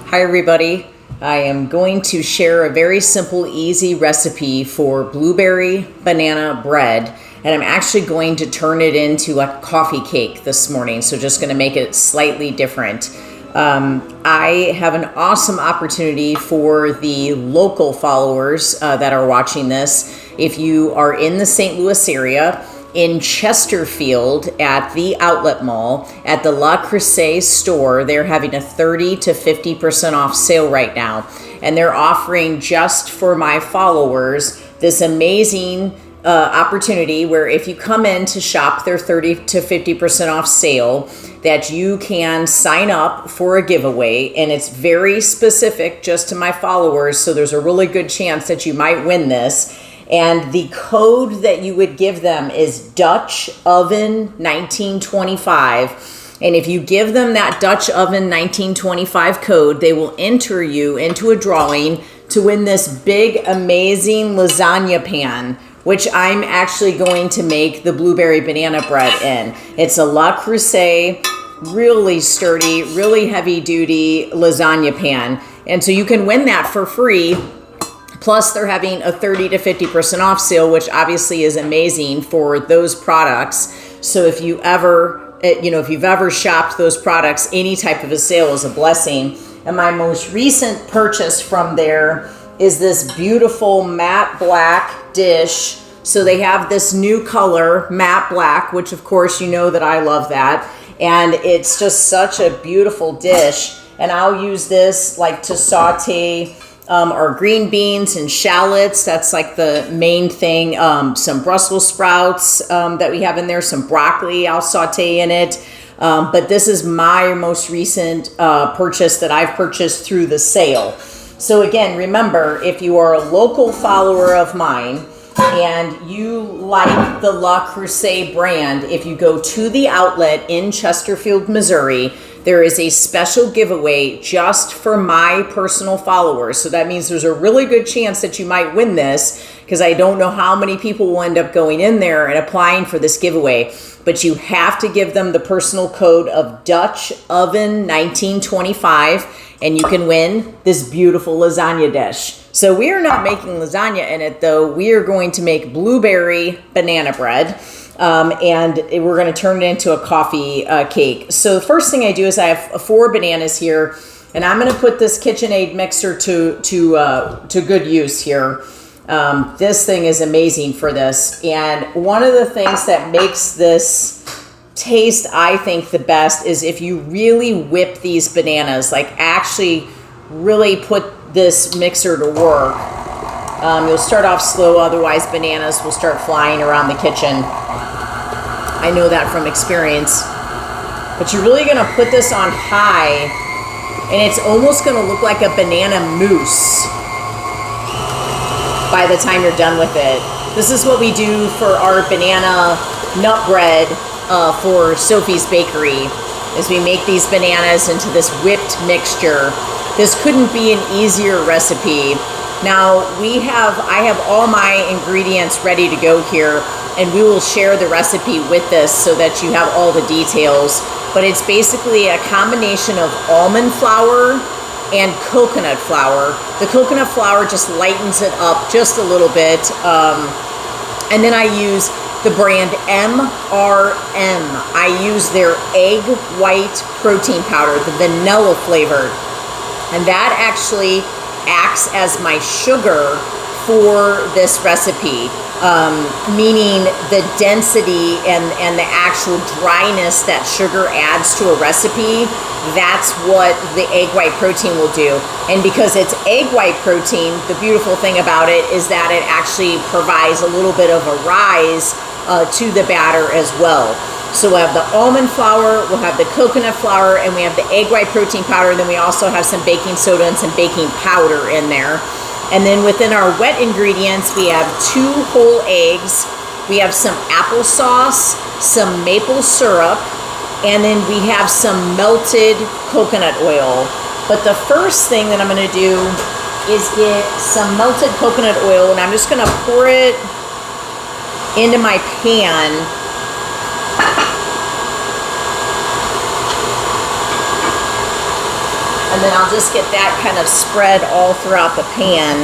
Hi everybody. I am going to share a very simple, easy recipe for blueberry banana bread, and I'm actually going to turn it into a coffee cake this morning, so just going to make it slightly different. I have an awesome opportunity for the local followers that are watching this. If you are in the St. Louis area, in Chesterfield at the outlet mall at the La Crusade store, they're having a 30 to 50% off sale right now. And they're offering just for my followers this amazing opportunity where if you come in to shop their 30 to 50% off sale, that you can sign up for a giveaway, and it's very specific just to my followers. So there's a really good chance that you might win this. And the code that you would give them is Dutch Oven 1925. And if you give them that Dutch Oven 1925 code, they will enter you into a drawing to win this big, amazing lasagna pan, which I'm actually going to make the blueberry banana bread in. It's a La Crusade, really sturdy, really heavy duty lasagna pan. And so you can win that for free. Plus, they're having a 30 to 50% off sale, which obviously is amazing for those products. So if you ever, if you've ever shopped those products, any type of a sale is a blessing. And my most recent purchase from there is this beautiful matte black dish. So they have this new color, matte black, which of course you know that I love that. And it's just such a beautiful dish. And I'll use this like to saute our green beans and shallots. That's like the main thing. Some Brussels sprouts that we have in there, some broccoli I'll saute in it. But this is my most recent purchase that I've purchased through the sale. So again, remember, if you are a local follower of mine and you like the La Crusade brand, if you go to the outlet in Chesterfield, Missouri, there is a special giveaway just for my personal followers. So that means there's a really good chance that you might win this, because I don't know how many people will end up going in there and applying for this giveaway. But you have to give them the personal code of Dutch Oven 1925, and you can win this beautiful lasagna dish. So we are not making lasagna in it, though. We are going to make blueberry banana bread. And we're going to turn it into a coffee cake. So the first thing I do is I have 4 bananas here, and I'm going to put this KitchenAid mixer to good use here. This thing is amazing for this. And one of the things that makes this taste, I think, the best is if you really whip these bananas, like actually really put this mixer to work. You'll start off slow, otherwise bananas will start flying around the kitchen. I know that from experience. But you're really going to put this on high, and it's almost going to look like a banana mousse by the time you're done with it. This is what we do for our banana nut bread for Sophie's Bakery, is we make these bananas into this whipped mixture. This couldn't be an easier recipe. Now I have all my ingredients ready to go here, and we will share the recipe with this so that you have all the details. But it's basically a combination of almond flour and coconut flour. The coconut flour just lightens it up just a little bit. And then I use the brand MRM. I use their egg white protein powder, the vanilla flavored. And that actually acts as my sugar for this recipe, meaning the density and the actual dryness that sugar adds to a recipe. That's what the egg white protein will do. And because it's egg white protein, the beautiful thing about it is that it actually provides a little bit of a rise to the batter as well. So we'll have the almond flour, we'll have the coconut flour, and we have the egg white protein powder. And then we also have some baking soda and some baking powder in there. And then within our wet ingredients, we have 2 whole eggs, we have some applesauce, some maple syrup, and then we have some melted coconut oil. But the first thing that I'm going to do is get some melted coconut oil, and I'm just going to pour it into my pan. And then I'll just get that kind of spread all throughout the pan,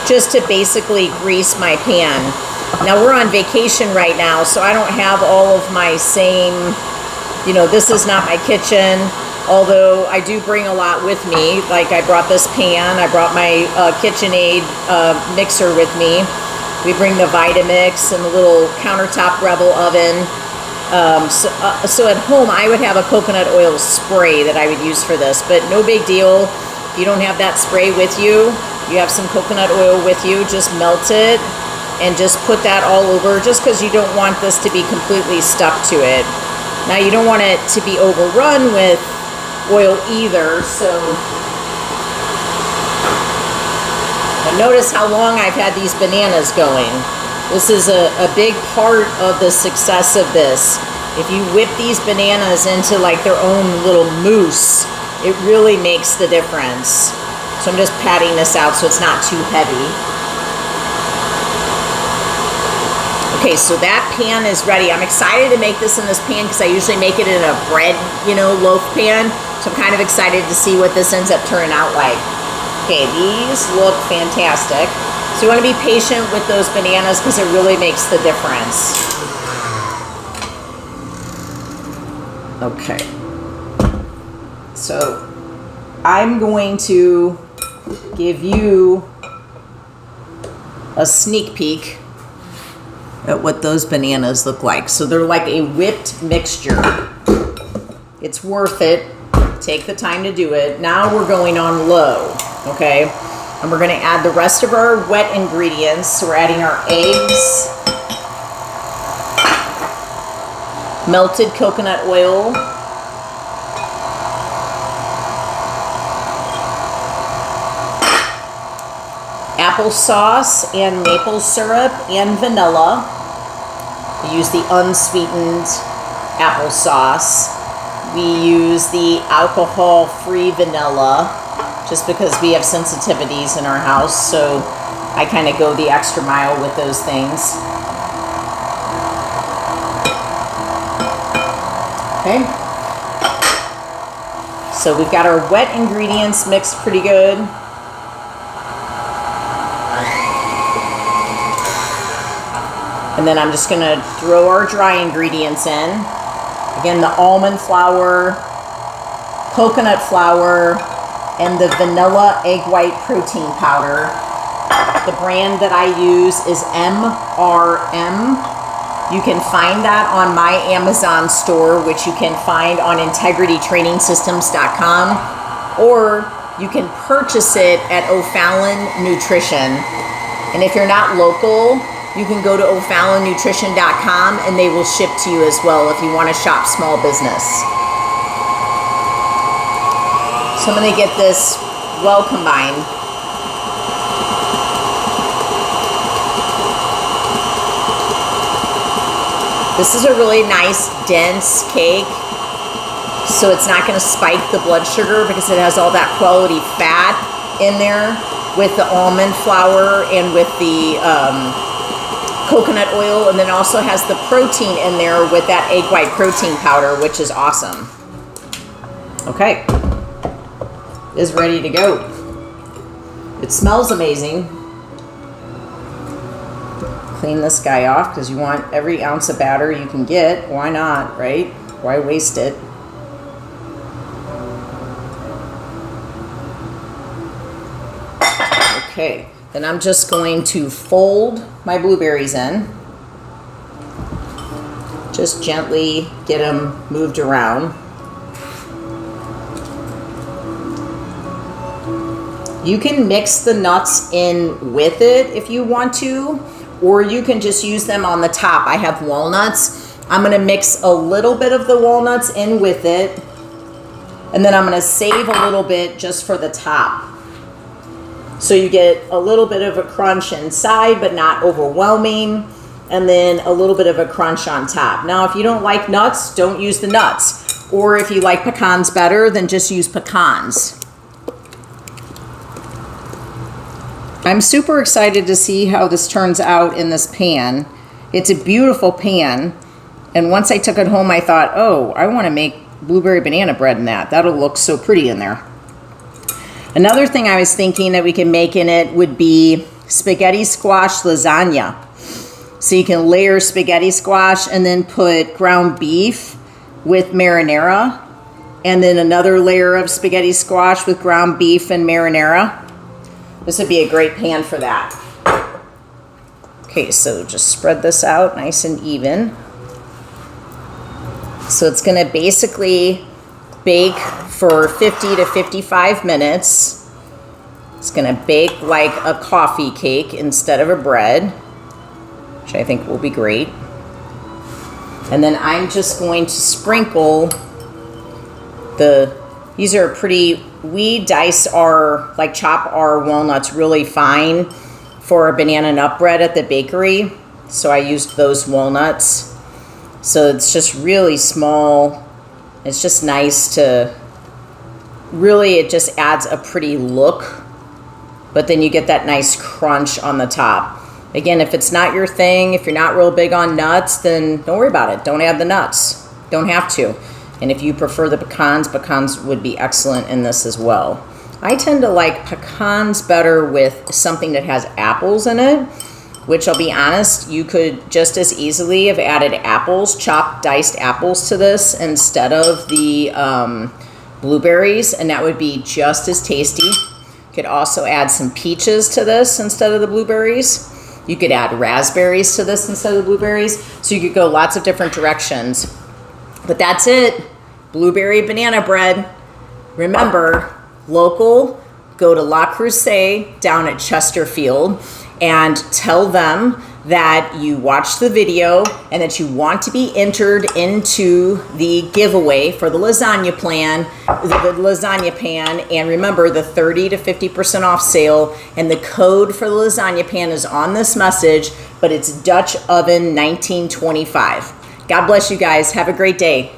just to basically grease my pan. Now we're on vacation right now, so I don't have all of my same, you know, this is not my kitchen, although I do bring a lot with me. Like I brought this pan, I brought my KitchenAid mixer with me. We bring the Vitamix and the little countertop Rebel oven. So at home, I would have a coconut oil spray that I would use for this, but no big deal. If you don't have that spray with you, you have some coconut oil with you, just melt it and just put that all over, just because you don't want this to be completely stuck to it. Now you don't want it to be overrun with oil either, so and notice how long I've had these bananas going. This is a big part of the success of this. If you whip these bananas into like their own little mousse, it really makes the difference. So I'm just patting this out so it's not too heavy. Okay, so that pan is ready. I'm excited to make this in this pan because I usually make it in a bread, you know, loaf pan. So I'm kind of excited to see what this ends up turning out like. Okay, these look fantastic. So you want to be patient with those bananas because it really makes the difference. Okay. So I'm going to give you a sneak peek at what those bananas look like. So they're like a whipped mixture. It's worth it. Take the time to do it. Now we're going on low, okay? And we're gonna add the rest of our wet ingredients. So we're adding our eggs, melted coconut oil, applesauce and maple syrup and vanilla. We use the unsweetened applesauce. We use the alcohol-free vanilla just because we have sensitivities in our house, so I kind of go the extra mile with those things. Okay. So we've got our wet ingredients mixed pretty good. And then I'm just gonna throw our dry ingredients in. Again, the almond flour, coconut flour, and the vanilla egg white protein powder. The brand that I use is MRM. You can find that on my Amazon store, which you can find on integritytrainingsystems.com, or you can purchase it at O'Fallon Nutrition. And if you're not local, you can go to o'fallonnutrition.com and they will ship to you as well if you want to shop small business. So I'm going to get this well combined. This is a really nice dense cake, so it's not going to spike the blood sugar because it has all that quality fat in there with the almond flour and with the coconut oil, and then also has the protein in there with that egg white protein powder, which is awesome. Okay, is ready to go. It smells amazing. Clean this guy off because you want every ounce of batter you can get. Why not, right? Why waste it? Okay, then I'm just going to fold my blueberries in. Just gently get them moved around. You can mix the nuts in with it if you want to, or you can just use them on the top. I have walnuts. I'm gonna mix a little bit of the walnuts in with it, and then I'm gonna save a little bit just for the top. So you get a little bit of a crunch inside, but not overwhelming, and then a little bit of a crunch on top. Now, if you don't like nuts, don't use the nuts. Or if you like pecans better, then just use pecans. I'm super excited to see how this turns out in this pan. It's a beautiful pan. And once I took it home, I thought, oh, I want to make blueberry banana bread in that. That'll look so pretty in there. Another thing I was thinking that we can make in it would be spaghetti squash lasagna. So you can layer spaghetti squash and then put ground beef with marinara, and then another layer of spaghetti squash with ground beef and marinara. This would be a great pan for that. Okay, so just spread this out nice and even. So it's gonna basically bake for 50 to 55 minutes. It's gonna bake like a coffee cake instead of a bread, which I think will be great. And then I'm just going to sprinkle these are pretty, we dice our, like chop our walnuts really fine for a banana nut bread at the bakery. So I used those walnuts. So it's just really small. It's just nice to, really it just adds a pretty look, but then you get that nice crunch on the top. Again, if it's not your thing, if you're not real big on nuts, then don't worry about it. Don't add the nuts. Don't have to. And if you prefer the pecans, pecans would be excellent in this as well. I tend to like pecans better with something that has apples in it, which I'll be honest, you could just as easily have added apples, chopped diced apples to this instead of the blueberries, and that would be just as tasty. You could also add some peaches to this instead of the blueberries. You could add raspberries to this instead of the blueberries. So you could go lots of different directions. But that's it. Blueberry banana bread. Remember, local, go to La Crusade down at Chesterfield and tell them that you watched the video and that you want to be entered into the giveaway for the lasagna pan. And remember, the 30 to 50% off sale, and the code for the lasagna pan is on this message, but it's Dutch Oven 1925. God bless you guys. Have a great day.